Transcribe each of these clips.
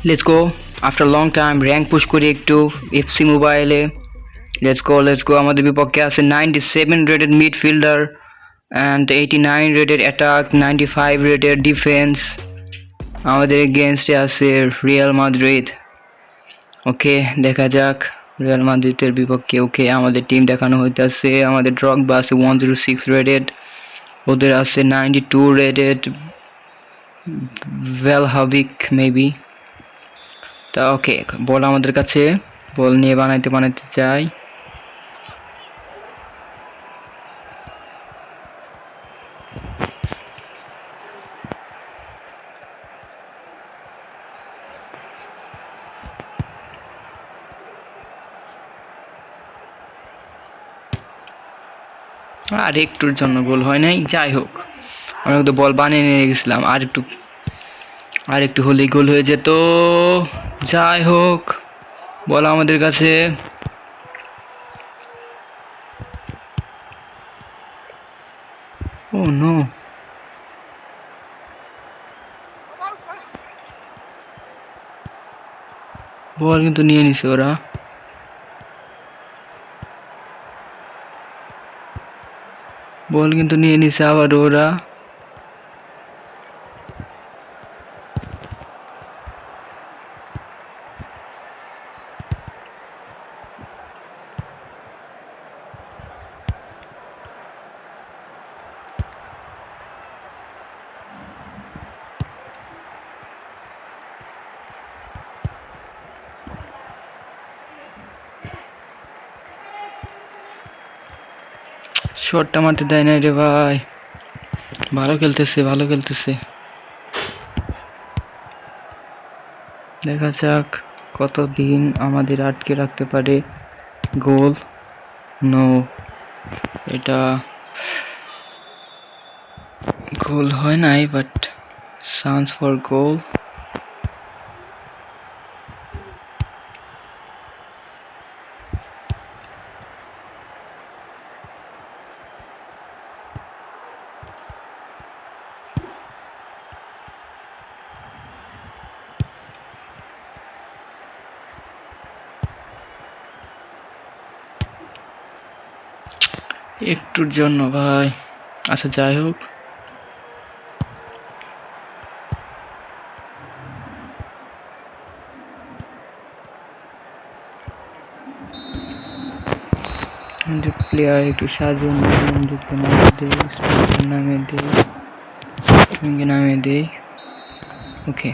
Let's go. After a long time rank push করি একটু FC মোবাইলে। Let's go. আমাদের বিপক্ষে আছে 97 rated midfielder and 89 rated attack, 95 rated defense. আমাদের এগেইনস্টে আছে রিয়াল মাদ্রিদ। ওকে, দেখা যাক রিয়াল মাদ্রিদের বিপক্ষে। ওকে, আমাদের টিম দেখানো হইতেছে। আমাদের ড্রগবা আছে 106 রেটেড, ওদের আছে 92 রেটেড ভেলহাভিক মেবি। তা ওকে, বল আমাদের কাছে, বল নিয়ে বানাইতে চাই। আর একটুর জন্য গোল হয় নাই, যাই হোক আমরা তো বল বানিয়ে নিয়ে গেছিলাম, আর একটু হলেই গোল হয়ে যেত। যাই হোক, বল আমাদের কাছে। ও নো, বল কিন্তু নিয়ে নিছে ওরা। বল কিন্তু নিয়ে নিছে আবার ওরা। শটটা মারতে দেয় না রে ভাই। ভালো খেলতেছে। দেখা যাক কতদিন আমাদের আটকে রাখতে পারে গোল। নো, এটা গোল হয় নাই, বাট চান্স ফর গোল। একটুর জন্য ভাই। আচ্ছা যাই হোক, প্লেয়ার একটু সাহায্য নামে দেই। ওকে,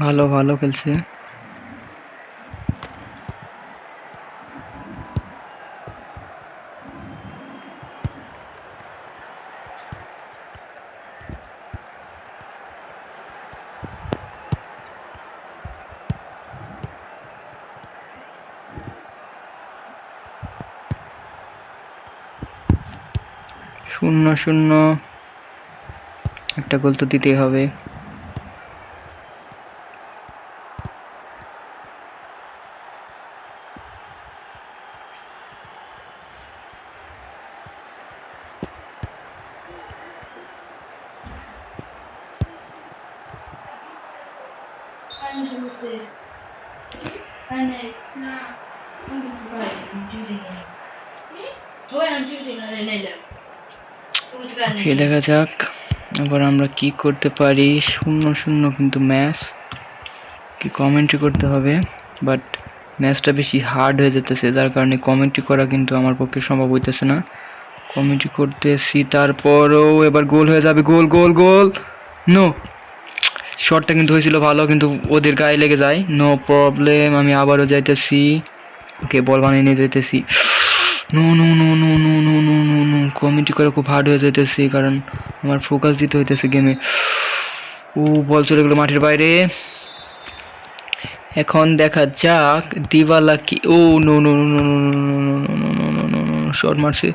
ভালো খেলছে। শূন্য, একটা গোল তো দিতেই হবে। দেখা যাক এবার আমরা কি করতে পারি। 0-0 কিন্তু ম্যাচ, কি কমেন্ট্রি করতে হবে, বাট ম্যাচটা বেশি হার্ড হয়ে যেতেছে, যার কারণে কমেন্ট্রি করা কিন্তু আমার পক্ষে সম্ভব হইতেছে না। কমেন্ট্রি করতেছি, তারপরও এবার গোল হয়ে যাবে। গোল নো, শটটা কিন্তু হয়েছিল ভালো, কিন্তু ওদের গায়ে লেগে যায়। নো প্রবলেম, আমি আবারও যাইতেছি। ওকে, বল বানিয়ে নিয়ে যাইতেছি। নো, কমেন্ট্রি করে খুব হার্ড হয়ে যাইতেছি, কারণ আমার ফোকাস দিতে হইতেছে গেমে। ও, বল চলে গেলো মাঠের বাইরে। এখন দেখা যাক দিবালা কি। ও নো, শট মারছে।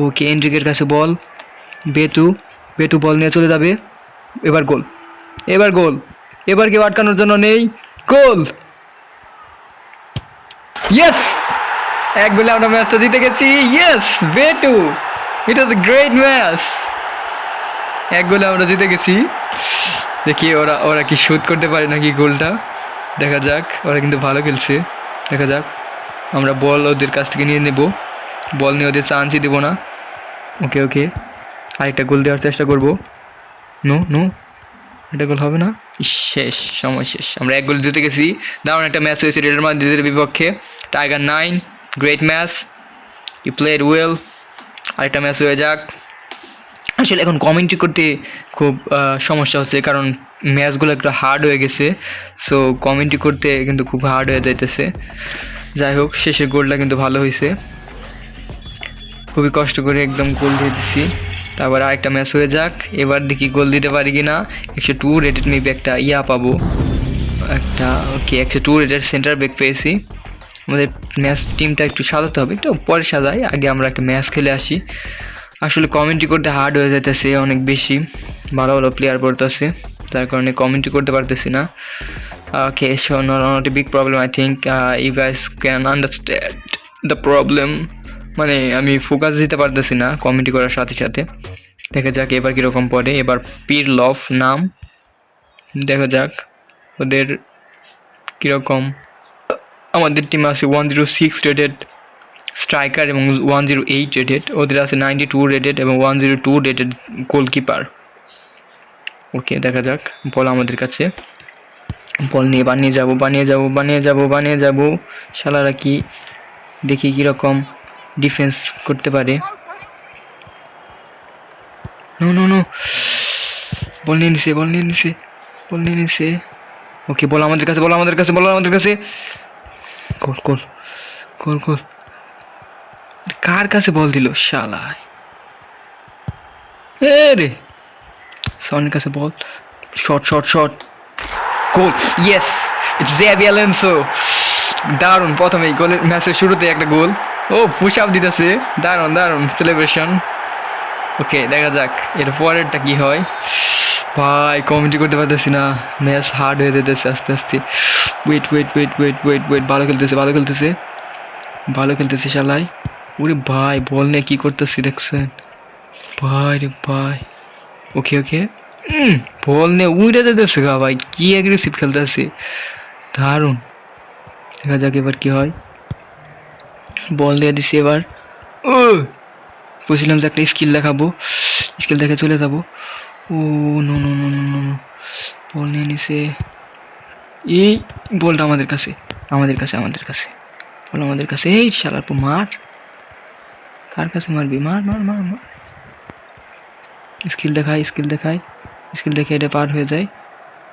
ওকে, এন্ড্রিকের কাছে বল। বেতু বল নিয়ে চলে যাবে। এবার গোল, এবার কেউ আটকানোর জন্য নেই। গোল, ইয়েস, এক গোলে আমরা ম্যাচটা জিতে গেছি। ইয়েস বেটু, ইট ওয়াজ এ গ্রেট ম্যাচ। এক গোলে আমরা জিতে গেছি। দেখি ওরা ওরা কি শোধ করতে পারে নাকি গোলটা, দেখা যাক। ওরা কিন্তু ভালো খেলছে, দেখা যাক। আমরা বল ওদের কাছ থেকে নিয়ে নেব, বল নিয়ে ওদের চান্সই দেবো না। ওকে ওকে, আরেকটা গোল দেওয়ার চেষ্টা করবো। নো নো, এটা গোল হবে না। শেষ, সময় শেষ, আমরা এক গোল জিতে গেছি। দারুণ একটা ম্যাচ হয়েছে রিয়াল মাদ্রিদের বিপক্ষে। Tiger 9, great match, you played well. আরেকটা ম্যাচ হয়ে যাক। আসলে এখন কমেন্ট্রি করতে খুব সমস্যা হচ্ছে, কারণ ম্যাচগুলো একটু হার্ড হয়ে গেছে। সো কমেন্ট্রি করতে কিন্তু খুব হার্ড হয়ে যাইতেছে। যাই হোক, শেষের গোলটা কিন্তু ভালো হয়েছে, খুবই কষ্ট করে একদম গোল দিয়ে দিচ্ছি। তারপর আরেকটা ম্যাচ হয়ে যাক, এবার দেখি গোল দিতে পারি কি না। 102 রেটেড মেবি একটা পাবো, একটা ওকে 102 রেটেড সেন্টার ব্যাক পেয়েছি। আমাদের ম্যাচ টিমটা একটু সাজাতে হবে, একটু পরে সাজাই, আগে আমরা একটা ম্যাচ খেলে আসি। আসলে কমেন্ট্রি করতে হার্ড হয়ে যাইতেছে অনেক বেশি, ভালো ভালো প্লেয়ার পড়তেছে, তার কারণে কমেন্ট্রি করতে পারতেছি না। Okay, so not a big problem, I think you guys can understand the problem. মানে আমি ফোকাস দিতে পারতেছি না কমেন্ট্রি করার সাথে সাথে। দেখা যাক এবার কীরকম পড়ে। এবার পিরলভ নাম, দেখা যাক ওদের কীরকম। আমাদের টিম আছে 106 রেটেড স্ট্রাইকার এবং 108 রেটেড, ওদের আছে 92 রেটেড এবং 102 রেটেড গোলকিপার। ওকে, দেখা যাক। বল আমাদের কাছে, বল নিয়ে বানিয়ে যাবো। শালারা কি, দেখি কীরকম ডিফেন্স করতে পারে। নো নো নো, বল নিয়ে নিছে। ওকে, বল আমাদের কাছে। গোল গোল গোল গোল, কার কাছে বল দিল শালা, রে সনের কাছে ball, shot, goal, yes, it's Xabi Alonso. দারুণ, প্রথমেই গোলের ম্যাচের শুরুতে একটা গোল। ও পুশ আপ দিতেছে, দারুণ সেলিব্রেশন। ওকে, দেখা যাক এর পরেরটা কি হয়। ভাই কমেন্ট্রি করতে পারতেছি না, ম্যাচ হার্ড হয়ে যেতেছে আস্তে আস্তে। ওয়েট, ভালো খেলতেছে শালাই। ওরে ভাই, বল নিয়ে কি করতেছি দেখছেন ভাই রে ভাই। ওকে বল নিয়ে উড়ে যেতেছে গা ভাই, কি অ্যাগ্রেসিভ খেলতেছে, দারুণ। দেখা যাক এবার কি হয়। বল দিয়ে দিছি এবার। ও বলছিলাম যে একটা স্কিল দেখাবো, স্কিল দেখে চলে যাবো। ও নো, বল নিয়ে নিছে। এই বলটা আমাদের কাছে, বল আমাদের কাছে। এই শালার পর মার, কার কাছে মারবি, মার। স্কিল দেখে এটা পার হয়ে যায়।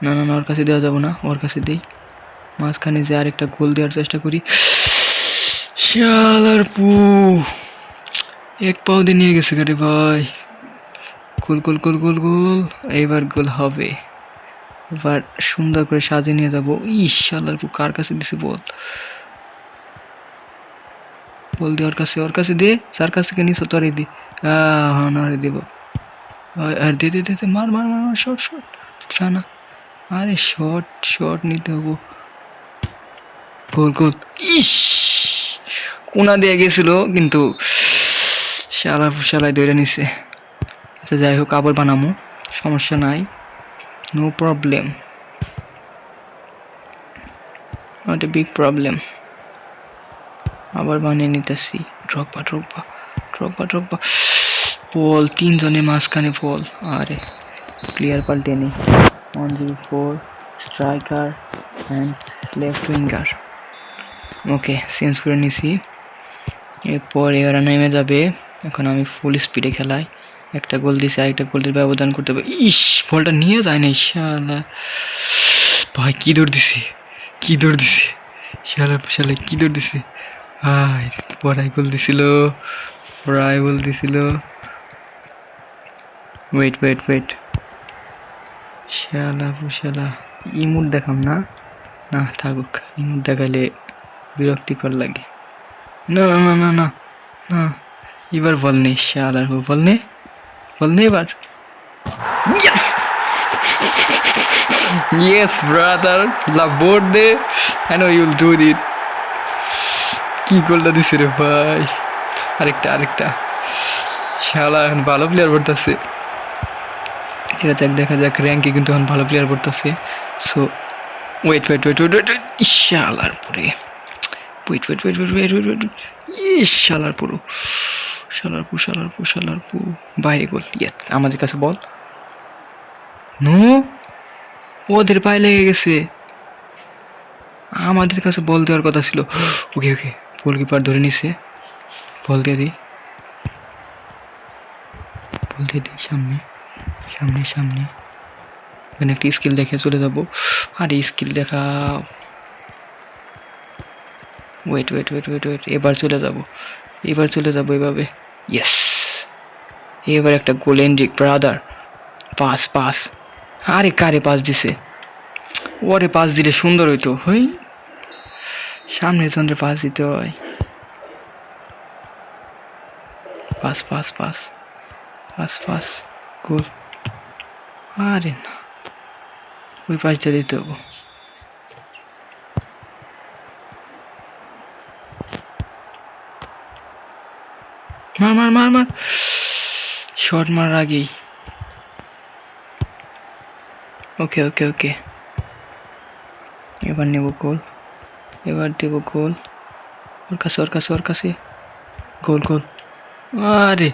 না ওর কাছে দেওয়া যাবো না, ওর কাছে দিই। মাঝখানে যে আরেকটা গোল দেওয়ার চেষ্টা করি। শালার পু, এক পাও দিয়ে নিয়ে গেছে গাড়ি ভাই। গোল, এইবার গোল হবে। এবার সুন্দর করে সাজিয়ে নিয়ে যাবো। শালার পু, কার কাছে দিছে বল দিয়ে ওর কাছে দে, যার কাছ থেকে নিছো তোরে দি। আরে দিব, আর দে, মার, শর্ট না, আরে শর্ট নিতে হবো। গোল, কোনা দিয়ে গেছিল কিন্তু শালাই ধরে নিছে। আচ্ছা যাই হোক, আবার বানামো, সমস্যা নাই, no problem, not a big problem. আবার বানিয়ে নিতেছি। ড্রপবা, বল তিনজনের মাঝখানে বল, আরে প্লেয়ার পাল্টে নেই। 104 striker and left winger. Okay, change করে নিছি। এরপর এরা নেমে যাবে। এখন আমি ফুল স্পিডে খেলাই, একটা গোল দিছি, আরেকটা গোলের ব্যবধান করতে হবে। বলটা নিয়ে যায় না, শালা ভাই, কি দৌড় দিছি শালা কি দৌড় দিছি। পড়াই গোল দিছিল। ওয়েট, শালা ইমোট দেখাম না, থাকুক, ইমোট দেখাইলে বিরক্তিকর লাগে। না, এবার বল নেই, শালার বল নে এবার। Yes, brother. La borde. I know you'll do it. কি গোলটা দিছে রে ভাই, আরেকটা শালা এখন ভালো প্লেয়ার পড়তেছে। দেখা যাক র্যাঙ্কে কিন্তু এখন ভালো প্লেয়ার পড়তেছে। So wait wait wait wait wait শালার পরে wait wait wait wait wait wait wait শালার পুরো শালার পু বাইরে গোল। ইয়েস, আমাদের কাছে বল। নো, ওদের পায়ে লেগে গেছে, আমাদের কাছে বল দেওয়ার কথা ছিল। ওকে ওকে, গোলকিপার ধরে নিছে। বল দিয়ে দিই, বল দিয়ে দিই, সামনে সামনে সামনে। এখানে একটা স্কিল দেখে চলে যাবো। আরে স্কিল দেখা, wait wait wait wait wait এবার চলে যাবো এভাবে। ইয়েস, এবার একটা goal Endrick brother. Pass pass, আরে কারে পাস দিছে? ওরে পাস দিলে সুন্দর হইতো। হই, সামনের জনের পাস দিতে হয়। Pass pass pass pass pass, goal. আরে না, ওই পাসটা দিতে হবো। মার মার মার মার, শর্ট মারার আগেই। ওকে ওকে ওকে, এবার নেব গোল, এবার দেব গোল। ওর কাছে গোল গোল। আরে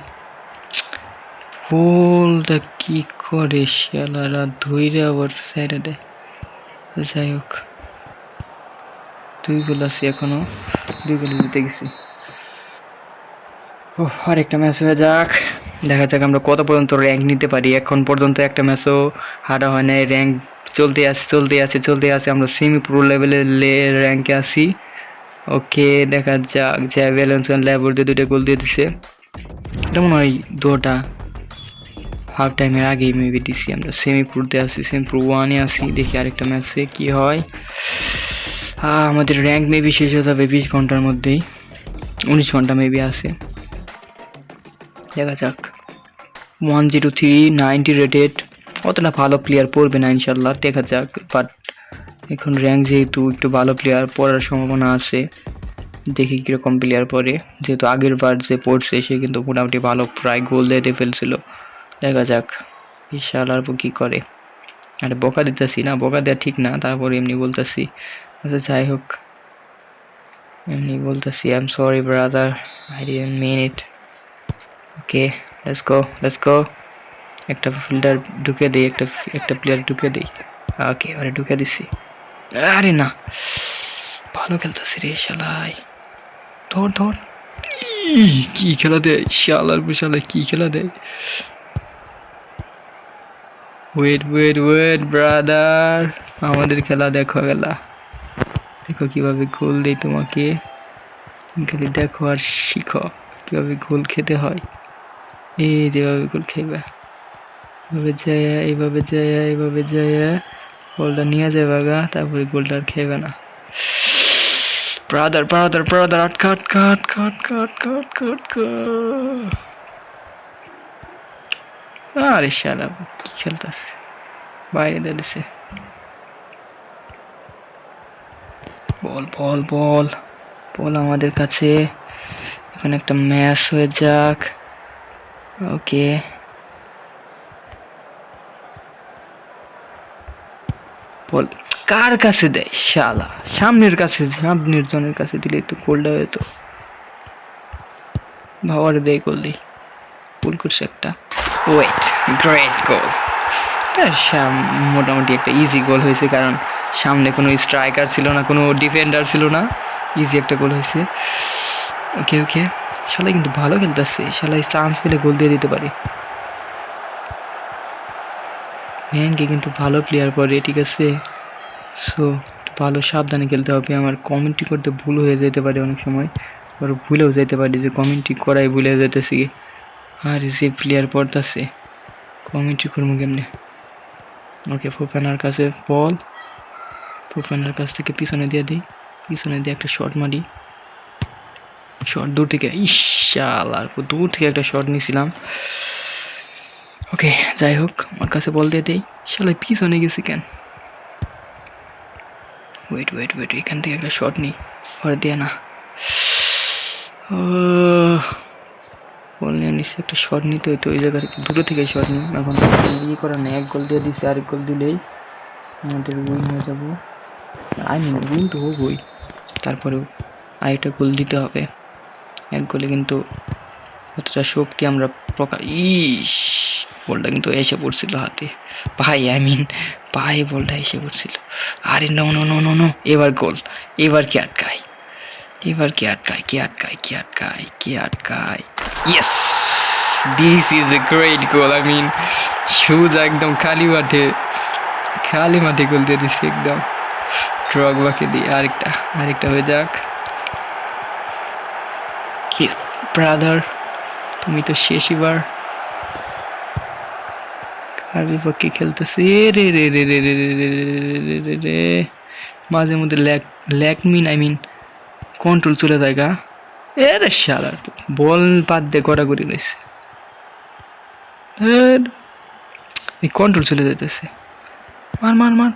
গোলটা কি করে শালারা ধইরে আবার সাইডে দেয়। যাই হোক, 2 গোল আছে এখনো, 2 গোলে জিতে গেছি। ও, আরেকটা ম্যাচ হয়ে যাক, দেখা যাক আমরা কত পর্যন্ত র্যাঙ্ক নিতে পারি। এখন পর্যন্ত একটা ম্যাচও হারা হয় নাই, র্যাঙ্ক চলতে আছে। আমরা সেমি প্রো লেভেলের র্যাঙ্কে আছি। ওকে, দেখা যাক। যে ভ্যালেন্সিয়ান ল্যাবর দিয়ে 2টা গোল দিয়ে দিছে। এটা মনে হয় 2টা হাফ টাইমের আগেই মেবি দিছি। আমরা সেমি প্রোতে আছি, সেমি প্রো 1-এ আছি। দেখি আরেকটা ম্যাচে কি হয়। আমাদের র্যাঙ্ক মেবি শেষ হয়ে যাবে 20 ঘন্টার মধ্যেই, 19 ঘন্টা মেবি আছে। দেখা যাক। 103 90 রেটেড, অতটা ভালো প্লেয়ার পড়বে না ইনশাল্লাহ, দেখা যাক। বাট এখন র্যাঙ্ক যেহেতু একটু ভালো প্লেয়ার পড়ার সম্ভাবনা আছে, দেখি কীরকম প্লেয়ার পড়ে। যেহেতু আগের বার যে পড়ছে সে কিন্তু মোটামুটি ভালো, প্রায় গোল দিয়ে ফেলছিল। দেখা যাক বিশাল আর কী করে। আরে বকা দিতেছি না, বকা দেওয়া ঠিক না, তারপর এমনি বলতেছি। আচ্ছা যাই হোক, এমনি বলতেছি। I am sorry brother, I didn't mean it. Okay, let's go. একটা ফিল্ডার ঢুকে দিই, একটা প্লেয়ার ঢুকে দিই। ওকে, ওরে ঢুকে দিছি। আরে না, ভালো খেলতেছি রে শালাই। ধর কি খেলা দেয় শালার শালায়, কি খেলা দেয়। ওয়েট ওয়েট ওয়েট ব্রাদার, আমাদের খেলা দেখো, দেখো কিভাবে গোল দেই তোমাকে। খালি দেখো আর শিখো কিভাবে গোল খেতে হয়। এই যেভাবে গোল খেবে, এইভাবে যায় গোলটা নিয়ে যাবে গা, তারপরে গোলটা আর খেবে না। ব্রাদার আটকাট। আরে শালা কি খেলতেছে, বাইরে দিয়ে দিছে। বল আমাদের কাছে। এখানে একটা ম্যাচ হয়ে যাক। ওকে, বল কার কাছে দেয় শালা? সামনের জনের কাছে দিলে তো গোলটা হতো। ভাবার দেয়, গোল দিই। গোল করছে একটা। ওয়েট, গ্রেট গোল। মোটামুটি একটা ইজি গোল হয়েছে, কারণ সামনে কোনো স্ট্রাইকার ছিল না, কোনো ডিফেন্ডার ছিল না। ইজি একটা গোল হয়েছে। ওকে, শালা কিন্তু ভালো খেলতেছে, শালা চান্স পেলে গোল দিয়ে দিতে পারে। র্যাঙ্কে কিন্তু ভালো প্লেয়ার পড়ে, ঠিক আছে। সো ভালো সাবধানে খেলতে হবে। আমার কমেন্ট্রি করতে ভুল হয়ে যেতে পারে অনেক সময়, আবার ভুলেও যেতে পারি যে কমেন্ট্রি করাই ভুলে যেতেছি। আর যে প্লেয়ার পড়তেছে কমেন্ট্রি করবো কেমনে। ওকে, ফুফানার কাছে বল, ফুফানার কাছ থেকে পিছনে দিয়ে দিই, পিছনে দিয়ে একটা শট মারি। শট দূর থেকে, ইশালার দূর থেকে একটা শট নিয়েছিলাম। ওকে, যাই হোক, আমার কাছে বল দিয়ে দেই। শালা পিছনে গেছি কেন? ওয়েট ওয়েট ওয়েট, এখান থেকে একটা শট নিই, ঘরে দিয়ে না, ও বল নিয়ে নিশ্চয়ই একটা শট নিতে হইতো ওই জায়গা থেকে, দুটো থেকে শট নিই এখন। ইয়ে করার নেই, 1 গোল দিয়ে দিচ্ছে, আরেক গোল দিলেই আমাদের উইন হয়ে যাবো। আই মিন উইন তো হবই, তারপরেও আরেকটা গোল দিতে হবে। 1 গোলে কিন্তু অতটা শক্তি আমরা বলটা কিন্তু এসে পড়ছিল হাতে, ভাই আই মিন পায়ে বলটা এসে পড়ছিল। আরে no no no no no, এবার গোল, এবার কি আটকায়, এবার কি আটকায়, কে আটকায়, কে আটকায়, কে আটকায়, yes, this is a great goal. I mean সোজা একদম খালি মাঠে গোল দিয়ে দিচ্ছে একদম, ড্রগবাকে দিয়ে। আরেকটা হয়ে যাক। ব্রাদার তুমি তো শেষ এবার, কার বিপক্ষে খেলতেছে রে রে রে রে রে রে রে রে রে, মাঝে মধ্যে ল্যাকমিন আই মিন কন্ট্রোল চলে যায় গা, এর শালার বল বাদ দিয়ে গড়াগড়ি রয়েছে, কন্ট্রোল চলে যাইতেছে, মার মার মার,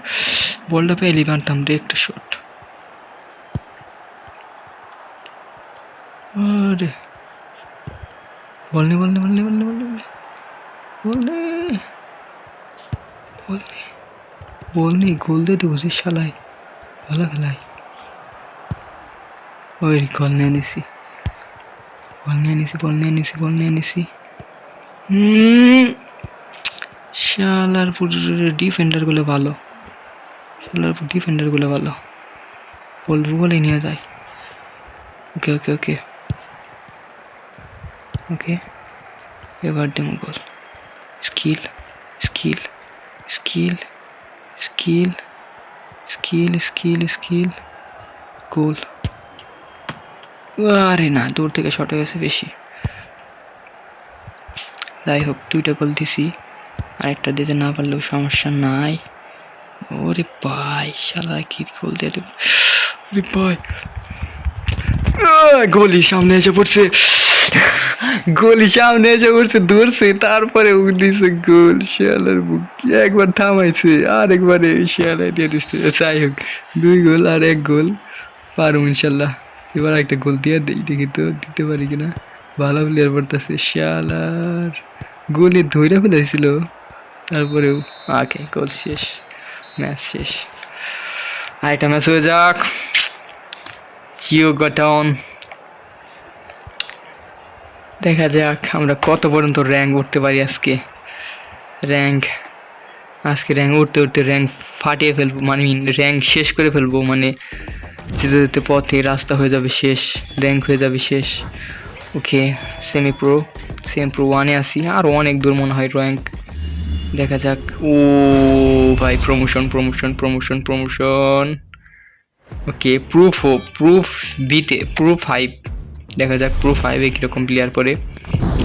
বলটা পেলেই মারতাম রে একটা শট। আরে বল নে বল নে বল নে বল নে বল নে বল নে বল নে বল নে, গোল দিয়ে দেবো যে শালাই, ভালো খেলাই। ওই গোল নিয়ে নিছি, বল নিয়ে নিছি, বল নিয়ে নিছি, বল নিয়ে নিছি, শালার ডিফেন্ডার গুলো ভালো, শালার ডিফেন্ডার গুলো ভালো, বলবো বলে নিয়ে যায়। ওকে ওকে ওকে ওকে, এবার দেবো goal, skill skill skill skill skill skill skill, goal. আরে না, দূর থেকে শট হয়ে গেছে বেশি, যাই হোক 2টা গোল দিছি, আরেকটা দিতে না পারলেও সমস্যা নাই। ওরে ভাই শালা কি গোল দিয়ে দেব, ওরে ভাই গোলি সামনে এসে পড়ছে, দৌড়ছে, তারপরে উঠেছে গোল, শিয়ালের বুক একবার থামাইছে, আর একবারে শিয়ালে দিয়ে দিচ্ছে। যাই হোক 2 গোল আর 1 গোল পারবো ইনশাল্লাহ, এবার একটা গোল দিয়ে দিই, দেখি তো দিতে পারি কিনা। ভালো প্লেয়ার পড়তেছে, শিয়ালার গোলে ধরে ফেলেছিল, তারপরেও আগে গোল শেষ, ম্যাচ শেষ। আরেকটা ম্যাচ হয়ে যাক, চিয়োগটাউন, দেখা যাক আমরা কত পর্যন্ত র্যাঙ্ক উঠতে পারি আজকে। র্যাঙ্ক উঠতে র্যাঙ্ক ফাটিয়ে ফেলবো, মানে র্যাঙ্ক শেষ করে ফেলবো, মানে যেতে যেতে পথে রাস্তা হয়ে যাবে শেষ, র্যাঙ্ক হয়ে যাবে শেষ। ওকে সেমি প্রো 1-এ আসি, আর অনেক দূর মনে হয় র্যাঙ্ক, দেখা যাক। ও ভাই প্রমোশন, ওকে প্রুফ বিতে প্রো 5, দেখা যাক প্রো 5-এ কীরকম প্লেয়ার পড়ে।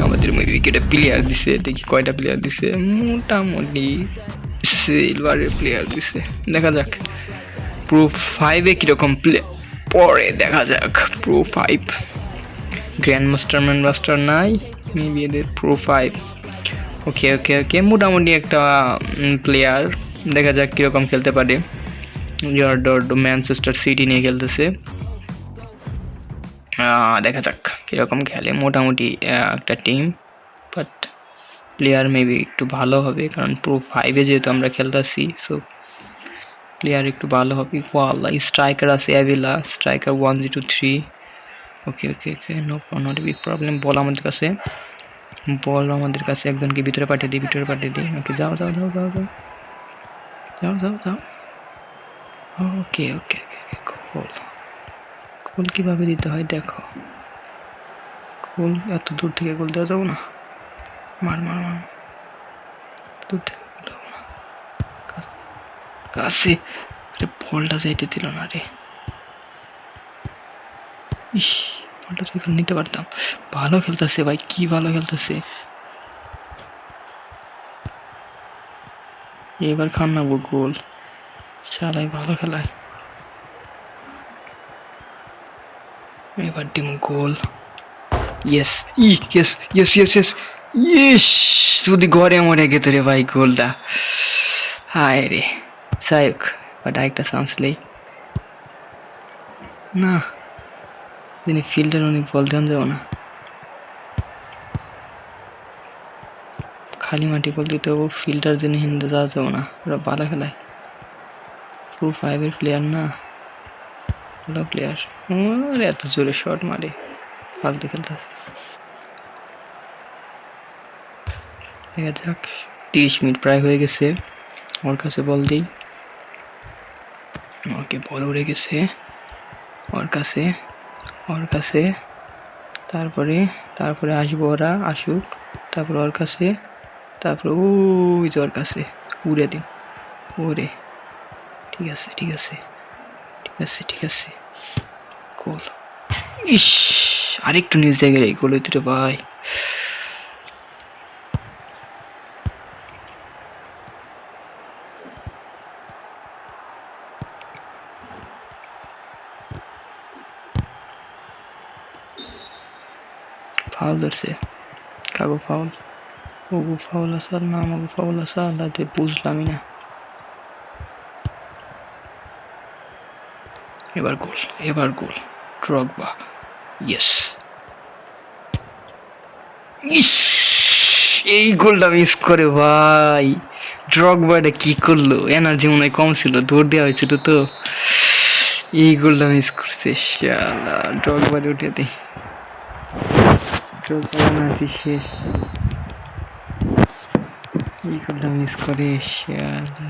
আমাদের উইকেটে প্লেয়ার দিছে, দেখি কয়টা প্লেয়ার দিছে, মোটামুটি সিলভারের প্লেয়ার দিছে, দেখা যাক প্রো 5-এ কীরকম প্লেয়ার পরে, দেখা যাক প্রো 5 গ্র্যান্ড মাস্টার নাই, মেবি এদের প্রো 5। ওকে ওকে ওকে, মোটামুটি একটা প্লেয়ার, দেখা যাক কীরকম খেলতে পারে। ম্যানচেস্টার সিটি নিয়ে খেলতেছে, দেখা যাক কীরকম খেলে, মোটামুটি একটা টিম, বাট প্লেয়ার মেবি একটু ভালো হবে, কারণ প্রো 5-এ যেহেতু আমরা খেলতেছি, সো প্লেয়ার একটু ভালো হবে। ওয়াল্লাহ স্ট্রাইকার আছে Avila, striker 1-2-3। Okay okay okay, not big problem. Ball আমাদের কাছে একজনকে ভিতরে পাঠিয়ে দিই। ওকে যাও। ওকে ওকে ওকে গোল কীভাবে দিতে হয় দেখো, গোল এত দূর থেকে গোল দেওয়া যাবো না, মার দূর থেকে গোল দেবো না, কাছে, আরে বলটা যাইতে দিল না রে, ইস বলটা তো এখানে নিতে পারতাম। ভালো খেলতেছে ভাই, কি ভালো খেলতেছে, এবার খান না গোল, শালাই ভালো খেলায়, এবার দিম গোল। ইয়েস যদি ঘরে মরে গেত রে ভাই গোলটা, হায় রে। যাই হোক, বাট আরেকটা চান্স নেই, না তিনি ফিল্ডার উনি বল ধ্যান যাবো না, খালি মাটি বল দিতে হবো, ফিল্ডার যিনি হিন্দু যাওয়া যাবো না, ওরা ভালো খেলায়, পুরো 5-এর প্লেয়ার না, ভালো প্লেয়ার, এত জোরে শট মারে, ফালতু খেলতেছে। দেখা যাক, 30 মিনিট প্রায় হয়ে গেছে, ওর কাছে বল দিই, ওকে বল উড়ে গেছে ওর কাছে, তারপরে আসবো, ওরা আসুক, তারপরে ওর কাছে, তারপরে ওই যে ওর কাছে উড়ে দিন, ওরে ঠিক আছে গোল। ইস, আরেকটু নিচ দিয়ে গেলে গোল হইতে রে ভাই। ফাউল ধরছে, কাগো ফাউল, ওগো ফাউল আছে না আমাগো ফাউল আছে, আল্লাহ বুঝলামই না। এবার গোল ড্রগবা, ইয়েস। ইস, এই গোলটা মিস করে ভাই, ড্রগবা এটা কি করলো, এনার্জি মনে হয় কম ছিল, দৌড় দেওয়া হয়েছিল তো, এই গোলটা মিস করছে, শালা ড্রগবা উঠে দেই, ড্রগবা এনার্জি শেষ, এই গোলটা মিস করে, শালা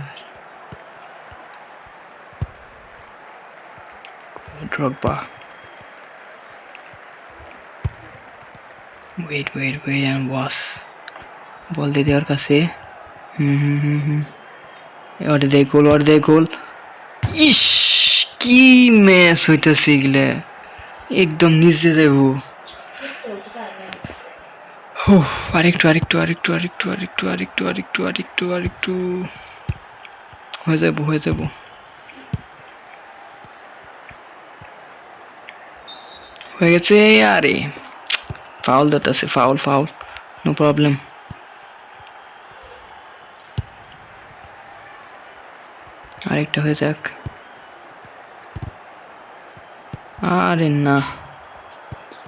ড্রগবা। ওয়েট এন্ড ওয়াচ, বল দিয়ে দেওয়ার কাছে, ওটা দেয় গোল। ইস, কি ম্যাচ হইতেছে এগুলা, একদম নিচে যাইব। আরেকটু হয়ে যাব, হয়ে গেছে। আরে ফাউল দিতেছে, ফাউল, নো প্রবলেম। আরেকটা হয়ে যাক, আরে না,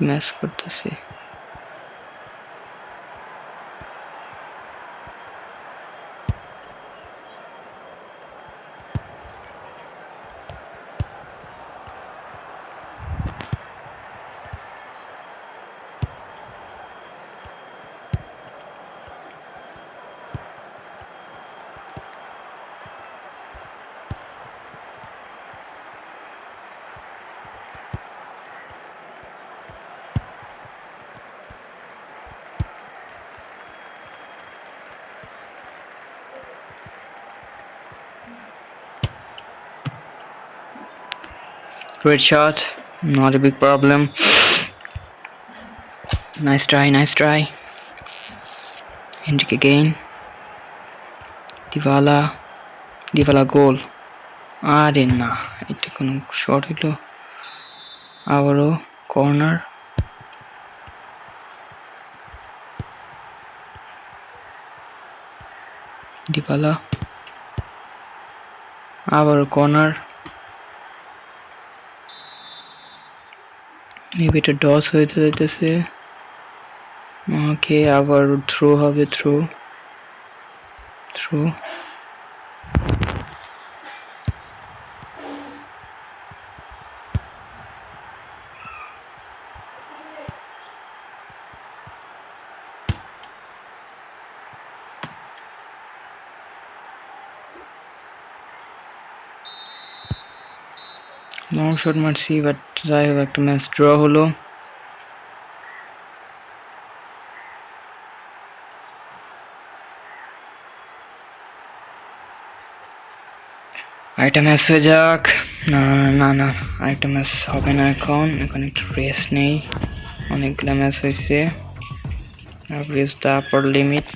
ম্যাচ করতেছে, great shot, not a big problem, nice try, Hendrick again, Dybala গোল, আরে না, এটা কোনো শট হইলো, আবারও কর্নার, Dybala, আবারও কর্নার, মেবি এটা ডস হইতে যাইতেছে, ওকে আবার থ্রো হবে, থ্রো লং শট মারছি, বাট যাই হোক একটা ম্যাচ ড্র হলো। আরেকটা ম্যাচ হয়ে যাক, না আরেকটা ম্যাচ হবে না, এখন একটু রেস্ট নেই, অনেকগুলো ম্যাচ হয়েছে, রেস্ট দা আপার লিমিট।